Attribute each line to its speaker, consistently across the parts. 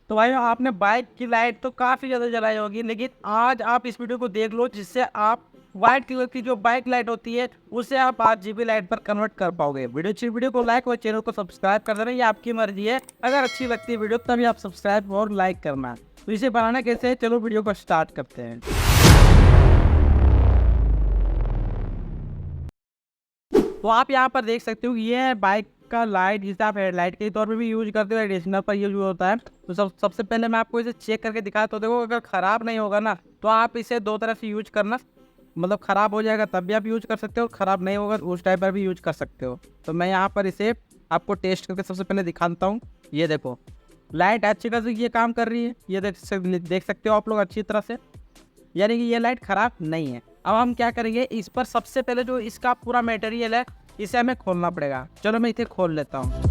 Speaker 1: तो भाई आपने बाइक की लाइट तो काफ़ी ज़्यादा जलाई होगी, लेकिन आज आप इस वीडियो को देख लो जिससे आप व्हाइट कलर की जो बाइक लाइट होती है उसे आप RGB लाइट पर कन्वर्ट कर पाओगे। वीडियो को लाइक और चैनल को सब्सक्राइब कर देना, ये आपकी मर्जी है। अगर अच्छी लगती है वीडियो तभी आप सब्सक्राइब और लाइक करना। तो इसे बनाना कैसे है, चलो वीडियो को स्टार्ट करते हैं। तो आप यहाँ पर देख सकते हो ये है बाइक का लाइट, जिसे आप हेडलाइट के तौर पे भी यूज करते हो, एडिशनल पर यूज होता है। तो सबसे पहले मैं आपको इसे चेक करके दिखाया, तो देखो अगर ख़राब नहीं होगा ना तो आप इसे दो तरह से यूज करना, मतलब ख़राब हो जाएगा तब भी आप यूज कर सकते हो, ख़राब नहीं होगा उस टाइप पर भी यूज कर सकते हो। तो मैं यहाँ पर इसे आपको टेस्ट करके सबसे पहले दिखाता हूँ। ये देखो लाइट अच्छी खासी ये काम कर रही है, ये देख सकते हो आप लोग अच्छी तरह से, यानी कि ये लाइट ख़राब नहीं है। अब हम क्या करेंगे, इस पर सबसे पहले जो इसका पूरा मटेरियल है इसे हमें खोलना पड़ेगा। चलो मैं इसे खोल लेता हूँ।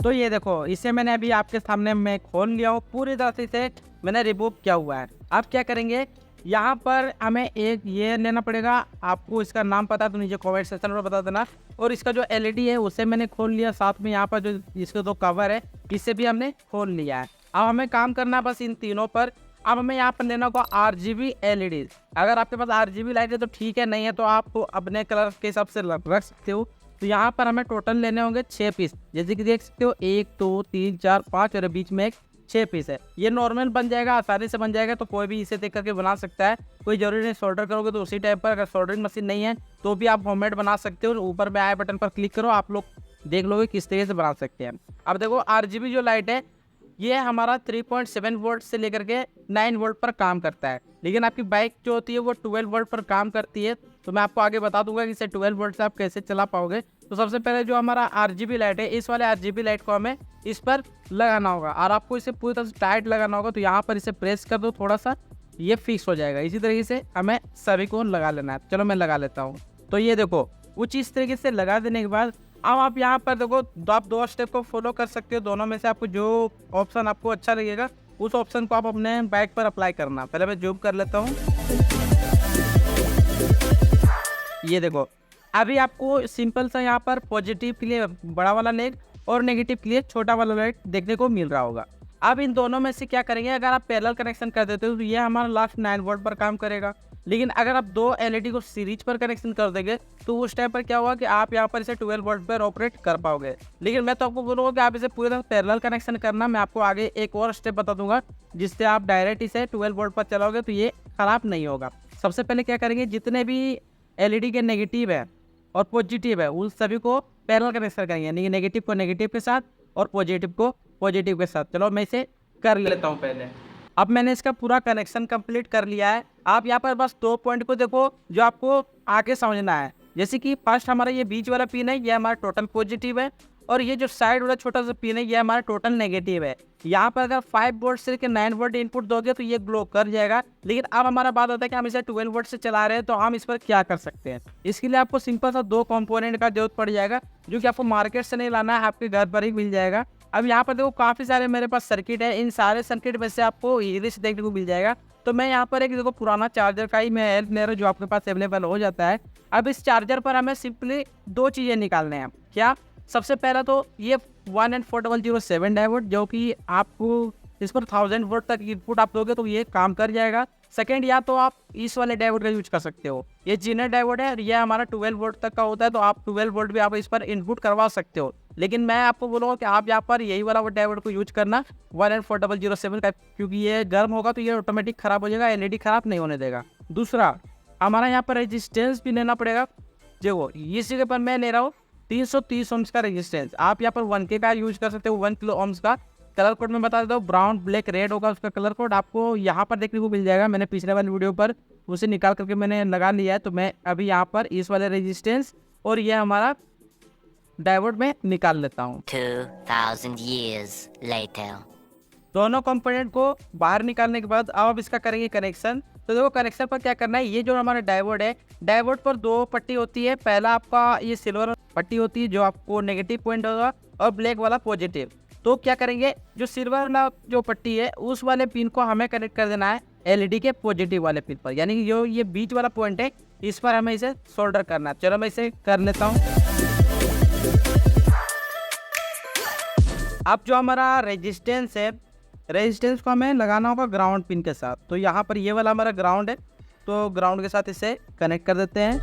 Speaker 1: तो ये देखो इसे मैंने अभी आपके सामने मैं खोल लिया हूँ, पूरी तरह से इसे मैंने रिमूव किया हुआ है। अब क्या करेंगे, यहाँ पर हमें एक ये लेना पड़ेगा, आपको इसका नाम पता है तो नीचे कमेंट सेक्शन में बता देना। और इसका जो LED है उसे मैंने खोल लिया, साथ में यहाँ पर जो इसके दो कवर है इसे भी हमने खोल लिया है। अब हमें काम करना है बस इन तीनों पर। अब हमें यहाँ पर लेना होगा RGB LED। अगर आपके पास RGB लाइट है तो ठीक है, नहीं है तो आप अपने कलर के हिसाब से रख सकते हो। तो यहाँ पर हमें टोटल लेने होंगे 6 पीस, जैसे कि देख सकते हो 1 2 3 4 5 और बीच में एक 6 पीस है। ये नॉर्मल बन जाएगा, आसानी से बन जाएगा, तो कोई भी इसे देख करके बना सकता है। कोई जरूरी नहीं सोल्डर करोगे तो उसी टाइप पर, अगर सोल्डरिंग मशीन नहीं है तो भी आप होममेड बना सकते हो। ऊपर में आई बटन पर क्लिक करो, आप लोग देख लोगे किस तरीके से बना सकते हैं। अब देखो RGB जो लाइट है ये हमारा 3.7 वोल्ट से लेकर के 9 वोल्ट पर काम करता है, लेकिन आपकी बाइक जो होती है वो 12 वोल्ट पर काम करती है। तो मैं आपको आगे बता दूंगा कि इसे 12 वोल्ट से आप कैसे चला पाओगे। तो सबसे पहले जो हमारा RGB लाइट है, इस वाले RGB लाइट को हमें इस पर लगाना होगा, और आपको इसे पूरी तरह से टाइट लगाना होगा। तो यहाँ पर इसे प्रेस कर दो थोड़ा सा, ये फिक्स हो जाएगा। इसी तरीके से हमें सभी को लगा लेना है। चलो मैं लगा लेता हूँ। तो ये देखो कुछ इस तरीके से लगा देने के बाद अब आप यहाँ पर देखो आप दो स्टेप को फॉलो कर सकते हो। दोनों में से आपको जो ऑप्शन आपको अच्छा लगेगा उस ऑप्शन को आप अपने बाइक पर अप्लाई करना। पहले मैं जूम कर लेता हूँ। ये देखो अभी आपको सिंपल सा यहाँ पर पॉजिटिव के लिए बड़ा वाला लेग और नेगेटिव के लिए छोटा वाला लाइट देखने को मिल रहा होगा। अब इन दोनों में से क्या करेंगे, अगर आप पैरेलल कनेक्शन कर देते हो तो ये हमारा लास्ट 9 वोल्ट पर काम करेगा। लेकिन अगर आप दो LED को सीरीज पर कनेक्शन कर देंगे तो उस टाइम पर क्या होगा कि आप यहाँ पर इसे 12 वोल्ट पर ऑपरेट कर पाओगे। लेकिन मैं तो आपको बोलूँगा कि आप इसे पूरी तरह पैरेलल कनेक्शन करना। मैं आपको आगे एक और स्टेप बता दूंगा जिससे आप डायरेक्ट इसे 12 वोल्ट पर चलाओगे तो ये खराब नहीं होगा। सबसे पहले क्या करेंगे, जितने भी LED के नेगेटिव है और पॉजिटिव है उन सभी को पैरेलल कनेक्शन करेंगे, यानी कि नेगेटिव को नेगेटिव के साथ और पॉजिटिव को पॉजिटिव के साथ। चलो मैं इसे कर लेता हूँ पहले। अब मैंने इसका पूरा कनेक्शन कंप्लीट कर लिया है। आप यहाँ पर बस 2 पॉइंट को देखो जो आपको आगे समझना है। जैसे कि फर्स्ट हमारा ये बीच वाला पिन है, ये हमारा टोटल पॉजिटिव है, और ये जो साइड वाला छोटा सा पिन है ये हमारा टोटल नेगेटिव है। यहाँ पर अगर 5 वोल्ट से 9 वोल्ट इनपुट दोगे तो ये ग्लो कर जाएगा। लेकिन अब हमारा बात होता है कि हम इसे 12 वोल्ट से चला रहे हैं, तो हम इस पर क्या कर सकते हैं। इसके लिए आपको सिंपल सा 2 कंपोनेंट का जरूरत पड़ जाएगा, जो कि आपको मार्केट से नहीं लाना है, आपके घर पर ही मिल जाएगा। अब यहाँ पर देखो काफ़ी सारे मेरे पास सर्किट है, इन सारे सर्किट में से आपको इरिस देखने को मिल जाएगा। तो मैं यहाँ पर एक देखो पुराना चार्जर का ही मैं हेल्प ले रहा हूँ जो आपके पास अवेलेबल हो जाता है। अब इस चार्जर पर हमें सिंपली 2 चीज़ें निकालने हैं। क्या, सबसे पहला तो ये 1N4007 डायोड, जो कि आपको इस पर 1000 वोल्ट तक इनपुट आप दोगे तो ये काम कर जाएगा। सेकंड, या तो आप इस वाले डायोड का यूज कर सकते हो, ये जीनर डायोड है, ये हमारा 12 वोल्ट तक का होता है, तो आप 12 वोल्ट भी आप इस पर इनपुट करवा सकते हो। लेकिन मैं आपको बोलूँगा कि आप यहाँ पर यही वाला डायोड को यूज करना 1N4007 का, क्योंकि ये गर्म होगा तो ये ऑटोमेटिक खराब हो जाएगा, LED खराब नहीं होने देगा। दूसरा, हमारा यहाँ पर रेजिस्टेंस भी लेना पड़ेगा। देखो इस जगह पर मैं ले रहा हूँ 330 ओम्स का रेजिस्टेंस। आप यहाँ पर 1K का यूज कर सकते हो, 1 किलो ओम्स का। कलर कोड में बता देता हूँ, ब्राउन ब्लैक रेड होगा उसका कलर कोड, आपको यहाँ पर देखने को मिल जाएगा। मैंने पिछले वाली वीडियो पर उसे निकाल करके मैंने लगा लिया है। तो मैं अभी यहाँ पर इस वाले रेजिस्टेंस और ये हमारा डायोड में निकाल लेता हूँ।
Speaker 2: 2000 years later.
Speaker 1: दोनों कंपोनेंट को बाहर निकालने के बाद अब इसका करेंगे कनेक्शन। तो देखो कनेक्शन पर क्या करना है, ये जो हमारा डायोड है, डायोड पर 2 पट्टी होती है। पहला आपका ये सिल्वर पट्टी होती है जो आपको नेगेटिव पॉइंट होगा, और ब्लैक वाला पॉजिटिव। तो क्या करेंगे, जो सिल्वर वाला जो पट्टी है उस वाले पिन को हमें कनेक्ट कर देना है LED के पॉजिटिव वाले पिन पर, यानी कि जो ये बीच वाला पॉइंट है इस पर हमें इसे सोल्डर करना है। चलो मैं इसे कर लेता हूँ। अब जो हमारा रेजिस्टेंस है, रेजिस्टेंस को हमें लगाना होगा ग्राउंड पिन के साथ। तो यहाँ पर ये वाला हमारा ग्राउंड है, तो ग्राउंड के साथ इसे कनेक्ट कर देते हैं।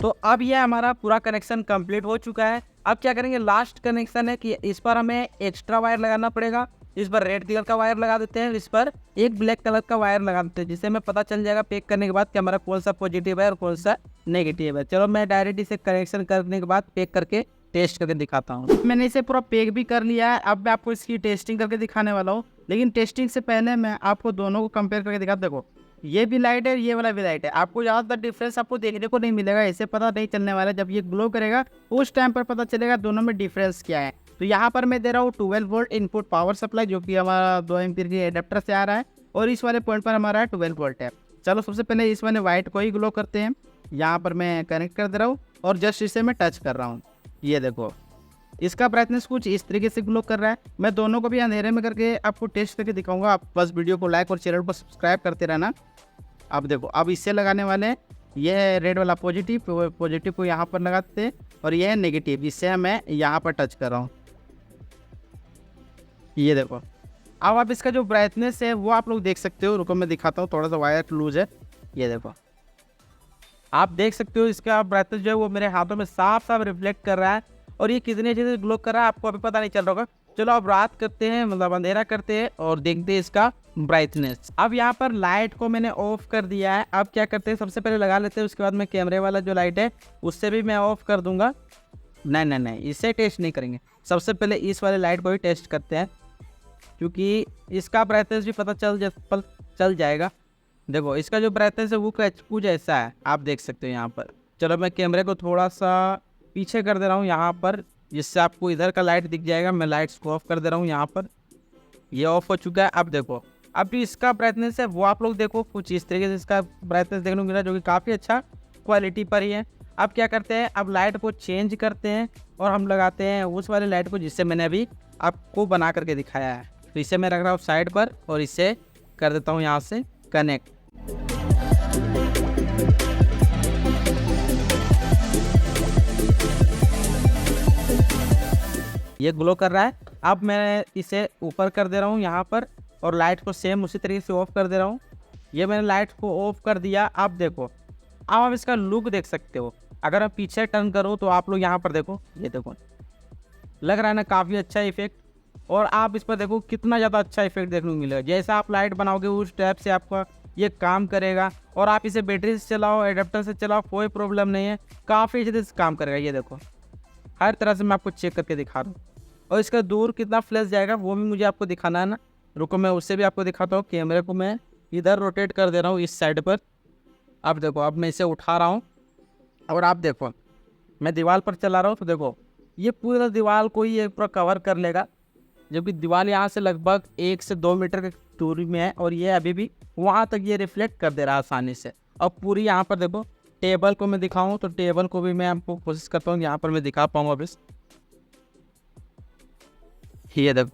Speaker 1: तो अब ये हमारा पूरा कनेक्शन कंप्लीट हो चुका है। अब क्या करेंगे, लास्ट कनेक्शन है कि इस पर हमें एक्स्ट्रा वायर लगाना पड़ेगा। इस पर रेड कलर का वायर लगा देते हैं, इस पर एक ब्लैक कलर का वायर लगा देते हैं, जिससे हमें पता चल जाएगा पैक करने के बाद कि हमारा कौन सा पॉजिटिव है और कौन सा नेगेटिव है। चलो मैं डायरेक्ट इसे कनेक्शन करने के बाद पैक करके टेस्ट करके दिखाता हूँ। मैंने इसे पूरा पैक भी कर लिया है। अब मैं आपको इसकी टेस्टिंग करके दिखाने वाला हूँ, लेकिन टेस्टिंग से पहले मैं आपको दोनों को कंपेयर करके दिखाता। देखो ये भी लाइट है, ये वाला भी लाइट है। आपको ज़्यादातर डिफरेंस आपको देखने को नहीं मिलेगा, ऐसे पता नहीं चलने वाला। जब ये ग्लो करेगा उस टाइम पर पता चलेगा दोनों में डिफरेंस क्या है। तो यहाँ पर मैं दे रहा हूँ 12 वोल्ट इनपुट पावर सप्लाई, जो कि हमारा 2 एम्पीयर के एडेप्टर से आ रहा है, और इस वाले पॉइंट पर हमारा 12 वोल्ट है। चलो सबसे पहले इस वाले वाइट को ही ग्लो करते हैं। यहाँ पर मैं कनेक्ट कर दे रहा हूँ और जस्ट इसे मैं टच कर रहा हूँ। ये देखो इसका ब्राइटनेस कुछ इस तरीके से ग्लो कर रहा है। मैं दोनों को भी अंधेरे में करके आपको टेस्ट करके दिखाऊंगा। आप बस वीडियो को लाइक और चैनल को सब्सक्राइब करते रहना। अब देखो, अब इससे लगाने वाले हैं, ये है रेड वाला पॉजिटिव, पॉजिटिव को यहाँ पर लगाते हैं, और ये है नेगेटिव, इससे मैं यहाँ पर टच कर रहा हूँ। ये देखो अब आप इसका जो ब्राइटनेस है वो आप लोग देख सकते हो। रुको मैं दिखाता हूँ, थोड़ा सा वायर लूज है। ये देखो आप देख सकते हो इसका ब्राइटनेस जो है वो मेरे हाथों में साफ साफ रिफ्लेक्ट कर रहा है, और ये कितनी अच्छे से ग्लो कर रहा है आपको अभी पता नहीं चल रहा होगा। चलो अब रात करते हैं, मतलब अंधेरा करते हैं और देखते हैं इसका ब्राइटनेस। अब यहाँ पर लाइट को मैंने ऑफ कर दिया है। अब क्या करते हैं, सबसे पहले लगा लेते हैं, उसके बाद मैं कैमरे वाला जो लाइट है उससे भी मैं ऑफ कर दूंगा। नहीं, इससे टेस्ट नहीं करेंगे, सबसे पहले इस वाले लाइट को ही टेस्ट करते हैं, क्योंकि इसका ब्राइटनेस भी पता चल जाएगा। देखो इसका जो ब्राइटनेस है वो कुछ ऐसा है, आप देख सकते हो यहाँ पर। चलो मैं कैमरे को थोड़ा सा पीछे कर दे रहा हूँ यहाँ पर, जिससे आपको इधर का लाइट दिख जाएगा। मैं लाइट्स को ऑफ कर दे रहा हूँ यहाँ पर, ये ऑफ हो चुका है। अब देखो अब जो इसका ब्राइटनेस है वो आप लोग देखो कुछ इस तरीके से इसका ब्राइटनेस देखने को मिला, जो कि काफ़ी अच्छा क्वालिटी पर ही है। अब क्या करते हैं, अब लाइट को चेंज करते हैं और हम लगाते हैं उस वाले लाइट को जिससे मैंने अभी आपको बना करके दिखाया है। तो इसे मैं रख रहा हूँ साइड पर और इसे कर देता हूँ यहाँ से कनेक्ट। ये ग्लो कर रहा है। अब मैं इसे ऊपर कर दे रहा हूँ यहाँ पर, और लाइट को सेम उसी तरीके से ऑफ कर दे रहा हूँ। ये मैंने लाइट को ऑफ कर दिया। अब देखो अब आप इसका लुक देख सकते हो। अगर आप पीछे टर्न करो तो आप लोग यहाँ पर देखो, ये देखो लग रहा है ना काफ़ी अच्छा इफेक्ट। और आप इस पर देखो कितना ज़्यादा अच्छा इफेक्ट देखने को मिलेगा। जैसा आप लाइट बनाओगे उस टाइप से आपका ये काम करेगा। और आप इसे बैटरी से चलाओ, एडेप्टर से चलाओ, कोई प्रॉब्लम नहीं है, काफ़ी अच्छे से काम करेगा। ये देखो हर तरह से मैं आपको चेक करके दिखा रहा हूँ। और इसका दूर कितना फ्लैश जाएगा वो भी मुझे आपको दिखाना है ना। रुको मैं उससे भी आपको दिखाता हूँ। कैमरे को मैं इधर रोटेट कर दे रहा हूँ इस साइड पर। अब देखो अब मैं इसे उठा रहा हूँ और आप देखो मैं दीवार पर चला रहा हूँ, तो देखो ये पूरा दीवार को ही पूरा कवर कर लेगा, जबकि दीवार यहाँ से लगभग 1 से 2 मीटर की दूरी में है, और ये अभी भी वहाँ तक ये रिफ्लेक्ट कर दे रहा है आसानी से। अब पूरी यहाँ पर देखो टेबल को मैं दिखाऊँ तो टेबल को भी मैं आपको कोशिश करता हूँ यहाँ पर मैं दिखा पाऊँगा। बस ये देखो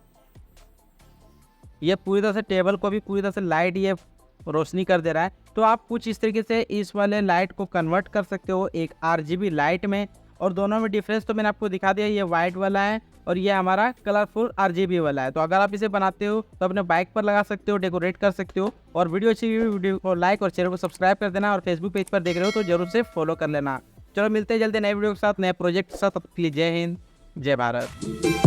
Speaker 1: ये पूरी तरह से टेबल को भी पूरी तरह से लाइट ये रोशनी कर दे रहा है। तो आप कुछ इस तरीके से इस वाले लाइट को कन्वर्ट कर सकते हो एक RGB लाइट में। और दोनों में डिफरेंस तो मैंने आपको दिखा दिया, ये वाइट वाला है और ये हमारा कलरफुल RGB वाला है। तो अगर आप इसे बनाते हो तो अपने बाइक पर लगा सकते हो, डेकोरेट कर सकते हो। और वीडियो अच्छी हुई वीडियो को लाइक और चैनल को सब्सक्राइब कर देना, और फेसबुक पेज पर देख रहे हो तो जरूर से फॉलो कर लेना। चलो मिलते हैं जल्दी नए वीडियो के साथ, नए प्रोजेक्ट के साथ। तब तक के लिए जय हिंद, जय भारत।